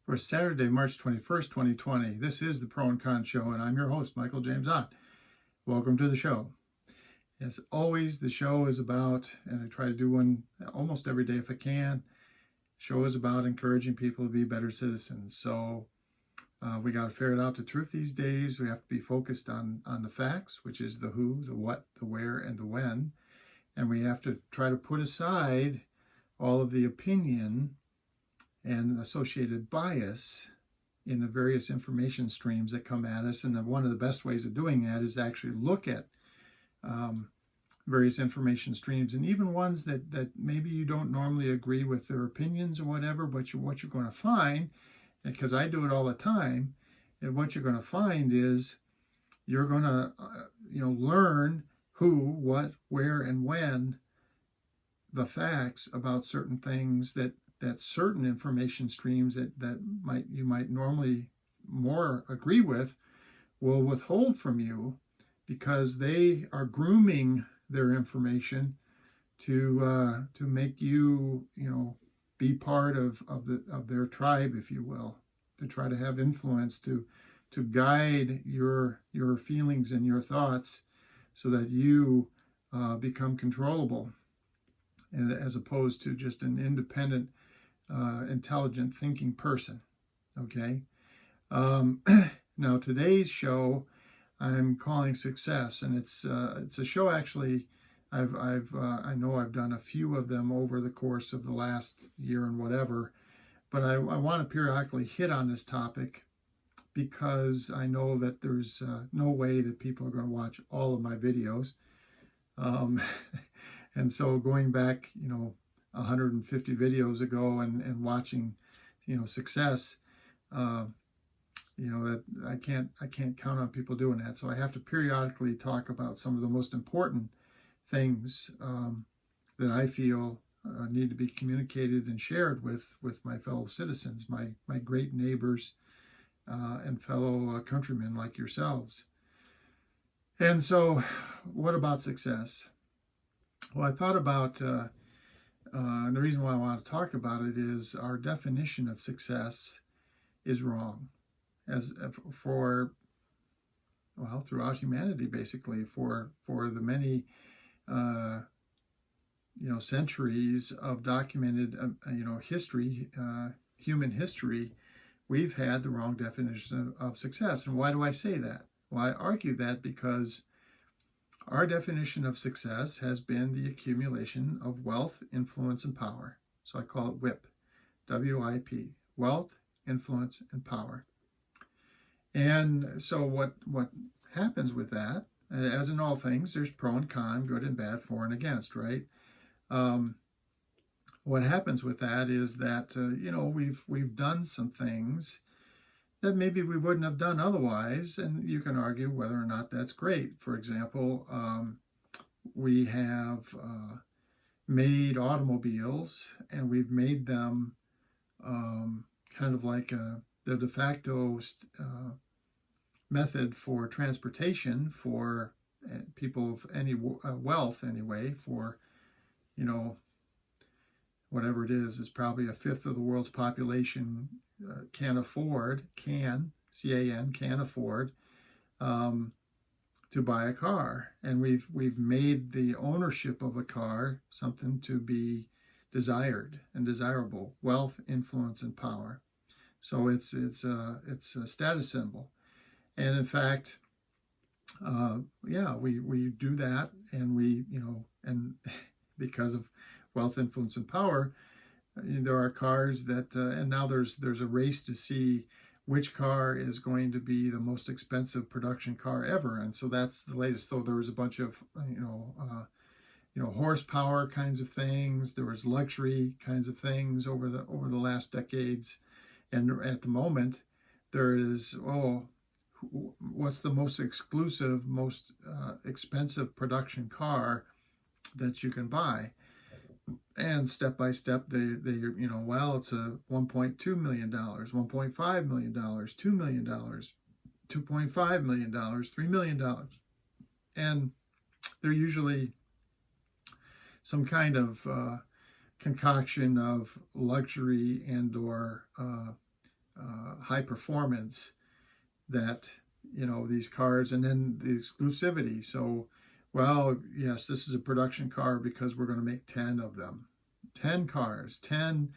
for Saturday, March 21st, 2020. This is the Pro and Con Show, and I'm your host, Michael James Ott. Welcome to the show. As always, the show is about, and I try to do one almost every day if I can, the show is about encouraging people to be better citizens. So we got to ferret out the truth these days. We have to be focused on the facts, which is the who, the what, the where, and the when. And we have to try to put aside all of the opinion and associated bias in the various information streams that come at us. And one of the best ways of doing that is to actually look at various information streams, and even ones that maybe you don't normally agree with their opinions or whatever, but what you're going to find, because I do it all the time, and what you're going to find is you're going to learn who, what, where, and when the facts about certain things that certain information streams that you might normally more agree with will withhold from you, because they are grooming their information to make you be part of their tribe, if you will, to try to have influence, to guide your feelings and your thoughts so that you become controllable, as opposed to just an independent, intelligent thinking person. Okay. Now today's show I'm calling Success, and it's a show actually I know I've done a few of them over the course of the last year and whatever, but I want to periodically hit on this topic because I know that there's no way that people are going to watch all of my videos, and so going back 150 videos ago and watching Success, that I can't count on people doing that. So I have to periodically talk about some of the most important things that I feel need to be communicated and shared with my fellow citizens, my great neighbors and fellow countrymen like yourselves. And so, what about success? Well, I thought about, and the reason why I want to talk about it is our definition of success is wrong. Throughout humanity, basically, for the many centuries of documented history, human history, we've had the wrong definition of success. And why do I say that? Well, I argue that because our definition of success has been the accumulation of wealth, influence, and power. So I call it WIP, W-I-P, wealth, influence, and power. And so what happens with that, as in all things, there's pro and con, good and bad, for and against, right? What happens with that is that, we've done some things that maybe we wouldn't have done otherwise, and you can argue whether or not that's great. For example, we have made automobiles, and we've made them kind of like the de facto method for transportation for people of any wealth, anyway, for whatever it is probably a fifth of the world's population can afford to buy a car. And we've made the ownership of a car something to be desired and desirable: wealth, influence, and power. So it's a status symbol. And in fact, we do that, and and because of wealth, influence, and power, there are cars that, and now there's a race to see which car is going to be the most expensive production car ever, and so that's the latest. So there was a bunch of horsepower kinds of things. There was luxury kinds of things over the last decades, and at the moment there is what's the most exclusive, most expensive production car that you can buy? And step by step, it's a $1.2 million, $1.5 million, $2 million, $2.5 million, $3 million. And they're usually some kind of concoction of luxury and or high performance that, these cars, and then the exclusivity. So, well, yes, this is a production car because we're going to make 10 of them. 10 cars, 10,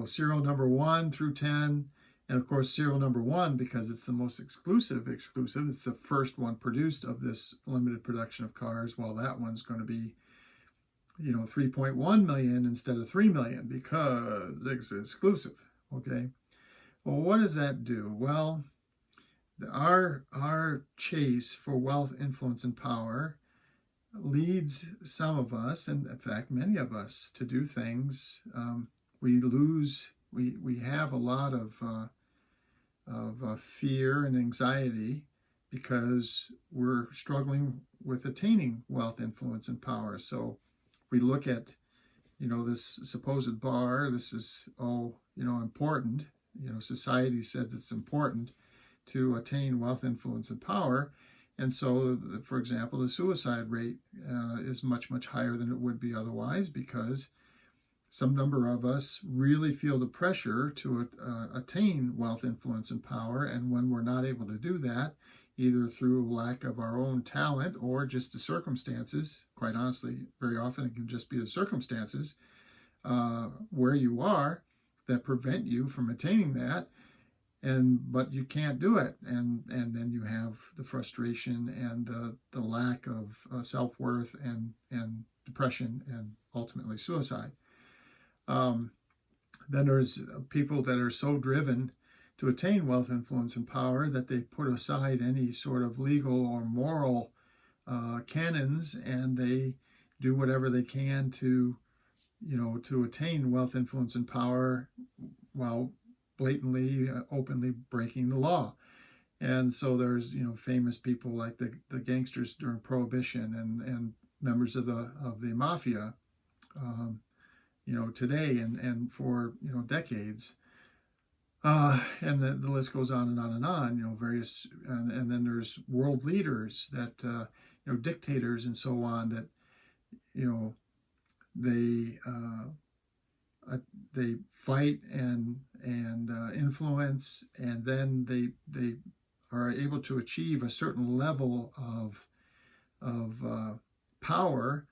serial number 1 through 10. And of course, serial number 1, because it's the most exclusive. It's the first one produced of this limited production of cars. Well, that one's going to be, 3.1 million instead of 3 million because it's exclusive. Okay. Well, what does that do? Well, our chase for wealth, influence, and power leads some of us, and in fact many of us, to do things. We have a lot of fear and anxiety because we're struggling with attaining wealth, influence, and power. So we look at, this supposed bar. This is important. Society says it's important to attain wealth, influence, and power. And so, for example, the suicide rate is much, much higher than it would be otherwise, because some number of us really feel the pressure to attain wealth, influence, and power. And when we're not able to do that, either through lack of our own talent or just the circumstances, quite honestly, very often it can just be the circumstances where you are that prevent you from attaining that. But you can't do it, and then you have the frustration and the lack of self-worth and depression and ultimately suicide. Then there's people that are so driven to attain wealth, influence, and power that they put aside any sort of legal or moral canons, and they do whatever they can to attain wealth, influence, and power while blatantly, openly breaking the law. And so there's, famous people like the gangsters during Prohibition and members of the mafia, today and for, decades. And the list goes on and on and on, various, and then there's world leaders that, dictators and so on that, they fight and influence, and then they are able to achieve a certain level of power,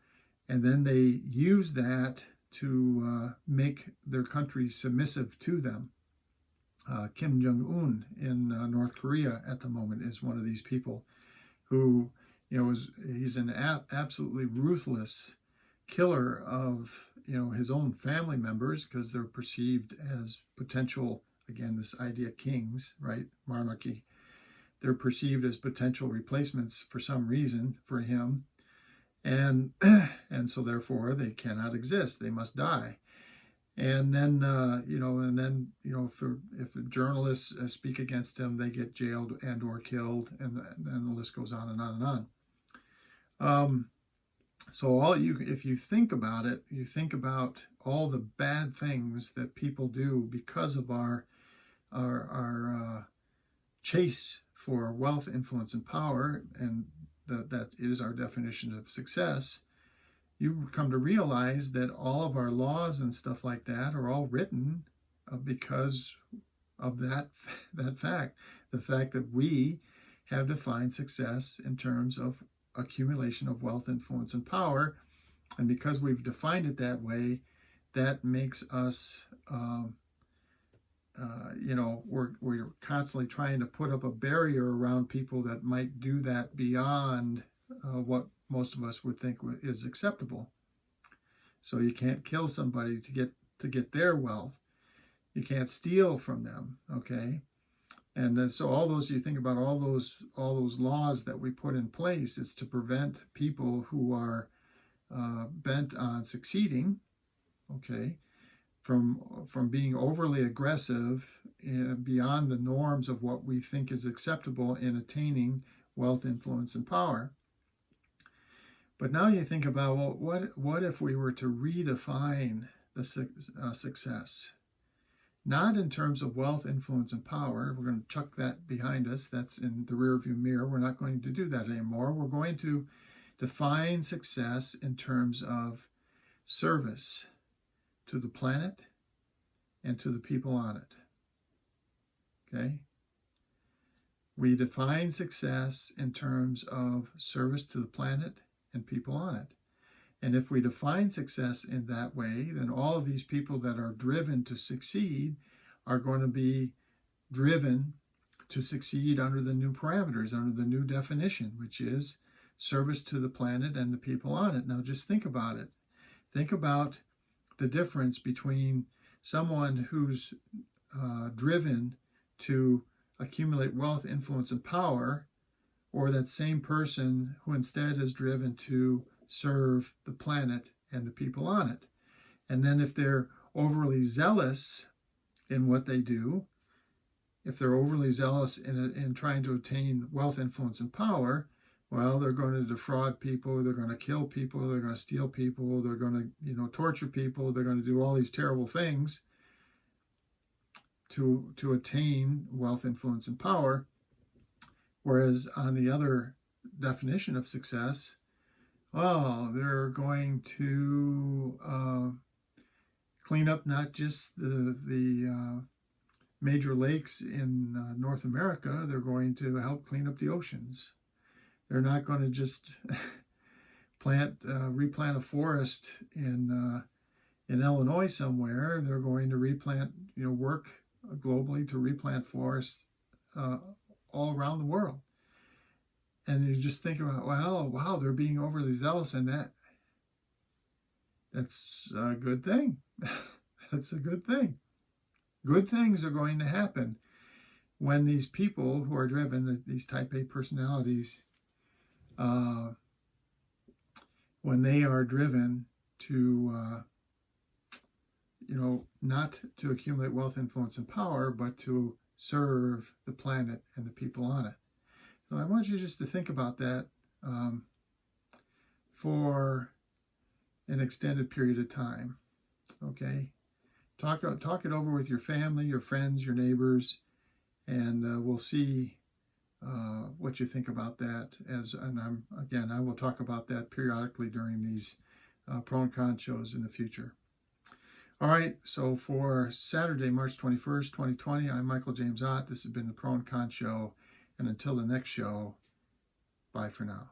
and then they use that to make their country submissive to them. Kim Jong-un in North Korea at the moment is one of these people who, he's an absolutely ruthless killer of his own family members, because they're perceived as potential, again, this idea of kings, right? Monarchy. They're perceived as potential replacements for some reason for him. And so therefore they cannot exist. They must die. And then, if journalists speak against him, they get jailed and or killed, and then the list goes on and on and on. So if you think about it, you think about all the bad things that people do because of our chase for wealth, influence, and power, and that is our definition of success. You come to realize that all of our laws and stuff like that are all written because of that fact. The fact that we have defined success in terms of accumulation of wealth, influence, and power. And because we've defined it that way, that makes us, we're constantly trying to put up a barrier around people that might do that beyond what most of us would think is acceptable. So you can't kill somebody to get their wealth. You can't steal from them, okay? And then so you think about all those laws that we put in place, it's to prevent people who are bent on succeeding, okay, from being overly aggressive beyond the norms of what we think is acceptable in attaining wealth, influence, and power. But now you think about, well, what if we were to redefine the success? Not in terms of wealth, influence, and power. We're going to chuck that behind us. That's in the rearview mirror. We're not going to do that anymore. We're going to define success in terms of service to the planet and to the people on it. Okay? We define success in terms of service to the planet and people on it. And if we define success in that way, then all of these people that are driven to succeed are going to be driven to succeed under the new parameters, under the new definition, which is service to the planet and the people on it. Now just think about it. Think about the difference between someone who's driven to accumulate wealth, influence, and power, or that same person who instead is driven to serve the planet and the people on it. And then if they're overly zealous in what they do, if they're overly zealous in trying to attain wealth, influence, and power, well, they're going to defraud people, they're going to kill people, they're going to steal people, they're going to, torture people, they're going to do all these terrible things to attain wealth, influence, and power. Whereas on the other definition of success, well, they're going to clean up not just the major lakes in North America, they're going to help clean up the oceans. They're not going to just replant a forest in Illinois somewhere. They're going to replant, work globally to replant forests all around the world. And you just think about, well, wow, they're being overly zealous in that. That's a good thing. That's a good thing. Good things are going to happen when these people who are driven, these type A personalities, when they are driven to, not to accumulate wealth, influence, and power, but to serve the planet and the people on it. So I want you just to think about that for an extended period of time. Okay, talk it over with your family, your friends, your neighbors, and we'll see what you think about that. I will talk about that periodically during these pro and con shows in the future. All right, so for Saturday, March 21st, 2020, I'm Michael James Ott. This has been the Pro and Con Show. And until the next show, bye for now.